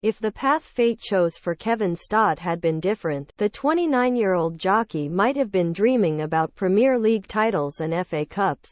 If the path fate chose for Kevin Stott had been different, the 29-year-old jockey might have been dreaming about Premier League titles and FA Cups.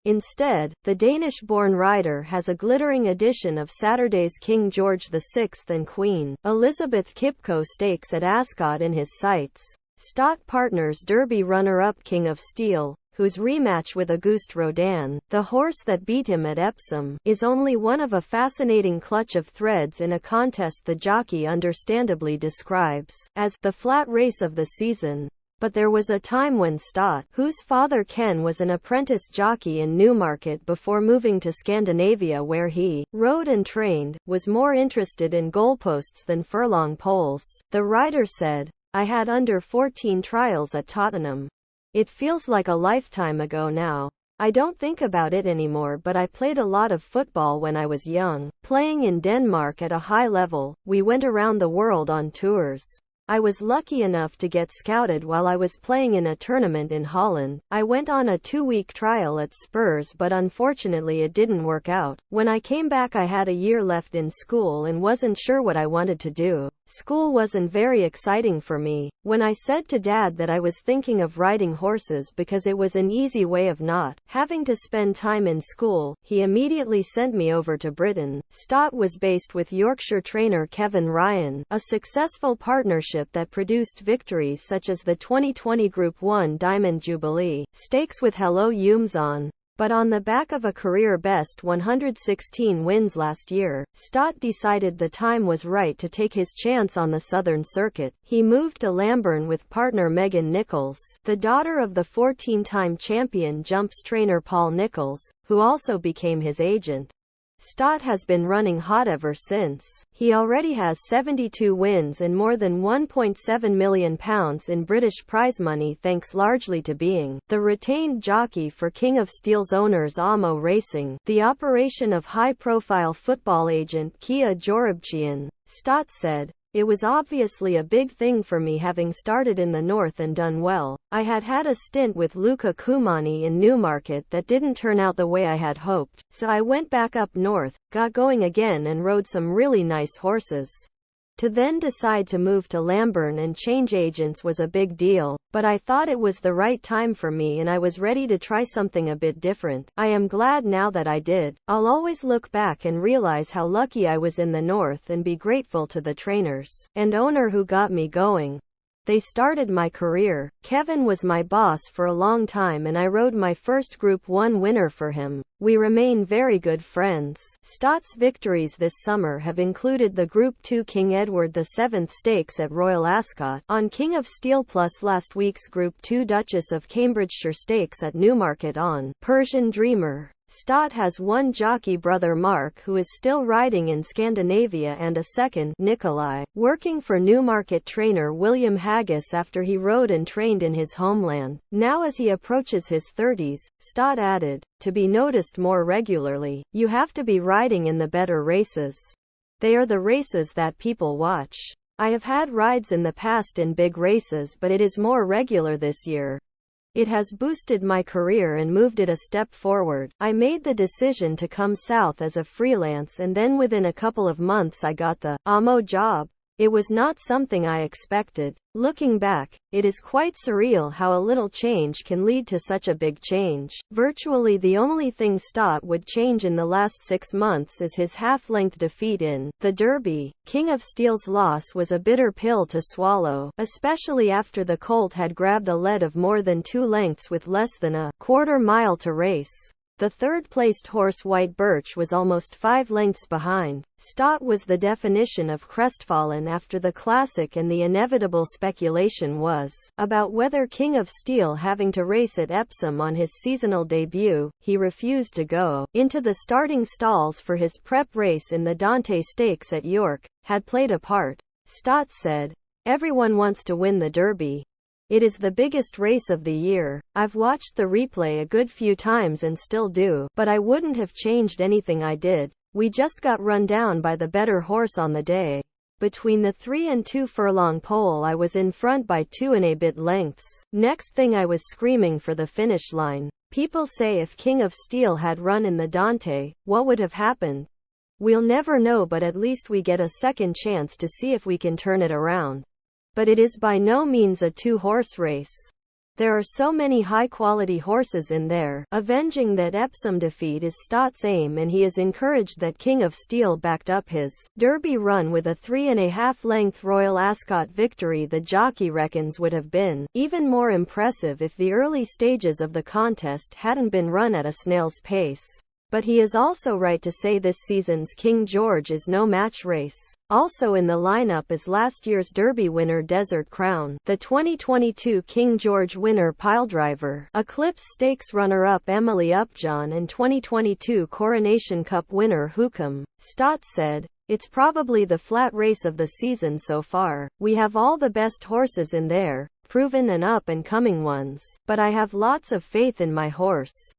Instead, the Danish-born rider has a glittering edition of Saturday's King George VI and Queen Elizabeth Kipko Stakes at Ascot in his sights. Stott partners Derby runner-up King of Steel, whose rematch with Auguste Rodin, the horse that beat him at Epsom, is only one of a fascinating clutch of threads in a contest the jockey understandably describes as the flat race of the season. But there was a time when Stott, whose father Ken was an apprentice jockey in Newmarket before moving to Scandinavia where he rode and trained, was more interested in goalposts than furlong poles. The rider said, "I had under 14 trials at Tottenham. It feels like a lifetime ago now. I don't think about it anymore, but I played a lot of football when I was young, playing in Denmark at a high level. We went around the world on tours. I was lucky enough to get scouted while I was playing in a tournament in Holland. I went on a 2-week trial at Spurs, but unfortunately it didn't work out. When I came back I had a year left in school and wasn't sure what I wanted to do. School wasn't very exciting for me. When I said to Dad that I was thinking of riding horses because it was an easy way of not having to spend time in school, he immediately sent me over to Britain." Stott was based with Yorkshire trainer Kevin Ryan, a successful partnership that produced victories such as the 2020 Group 1 Diamond Jubilee Stakes with Hello Youmzon. But on the back of a career-best 116 wins last year, Stott decided the time was right to take his chance on the Southern Circuit. He moved to Lambourn with partner Megan Nichols, the daughter of the 14-time champion jumps trainer Paul Nichols, who also became his agent. Stott has been running hot ever since. He already has 72 wins and more than £1.7 million in British prize money thanks largely to being the retained jockey for King of Steel's owners Amo Racing, the operation of high-profile football agent Kia Joorabchian. Stott said, "It was obviously a big thing for me having started in the north and done well. I had had a stint with Luca Cumani in Newmarket that didn't turn out the way I had hoped, so I went back up north, got going again and rode some really nice horses. To then decide to move to Lambourn and change agents was a big deal, but I thought it was the right time for me and I was ready to try something a bit different. I am glad now that I did. I'll always look back and realize how lucky I was in the north and be grateful to the trainers and owner who got me going. They started my career. Kevin was my boss for a long time and I rode my first Group 1 winner for him. We remain very good friends." Stott's victories this summer have included the Group 2 King Edward VII Stakes at Royal Ascot, on King of Steel plus last week's Group 2 Duchess of Cambridgeshire Stakes at Newmarket on Persian Dreamer. Stott has one jockey brother Mark who is still riding in Scandinavia and a second, Nikolai, working for Newmarket trainer William Haggis after he rode and trained in his homeland. Now as he approaches his 30s, Stott added, "To be noticed more regularly, you have to be riding in the better races. They are the races that people watch. I have had rides in the past in big races, but it is more regular this year. It has boosted my career and moved it a step forward. I made the decision to come south as a freelance and then within a couple of months I got the Amo job. It was not something I expected. Looking back, it is quite surreal how a little change can lead to such a big change." Virtually the only thing Stott would change in the last 6 months is his half-length defeat in the Derby. King of Steel's loss was a bitter pill to swallow, especially after the colt had grabbed a lead of more than 2 lengths with less than a quarter mile to race. The third-placed horse White Birch was almost 5 lengths behind. Stott was the definition of crestfallen after the Classic, and the inevitable speculation was about whether King of Steel having to race at Epsom on his seasonal debut. He refused to go into the starting stalls for his prep race in the Dante Stakes at York, had played a part. Stott said, "Everyone wants to win the Derby. It is the biggest race of the year. I've watched the replay a good few times and still do, but I wouldn't have changed anything I did. We just got run down by the better horse on the day. Between the 3 and 2 furlong pole I was in front by 2 and a bit lengths. Next thing I was screaming for the finish line. People say if King of Steel had run in the Dante, what would have happened? We'll never know, but at least we get a second chance to see if we can turn it around. But it is by no means a two-horse race. There are so many high-quality horses in there. Avenging that Epsom defeat is Stott's aim, and he is encouraged that King of Steel backed up his Derby run with a 3.5-length Royal Ascot victory. The jockey reckons would have been even more impressive if the early stages of the contest hadn't been run at a snail's pace. But he is also right to say this season's King George is no match race. Also in the lineup is last year's Derby winner Desert Crown, the 2022 King George winner Piledriver, Eclipse Stakes runner-up Emily Upjohn, and 2022 Coronation Cup winner Hookham. Stott said, "It's probably the flat race of the season so far. We have all the best horses in there, proven and up-and-coming ones. But I have lots of faith in my horse.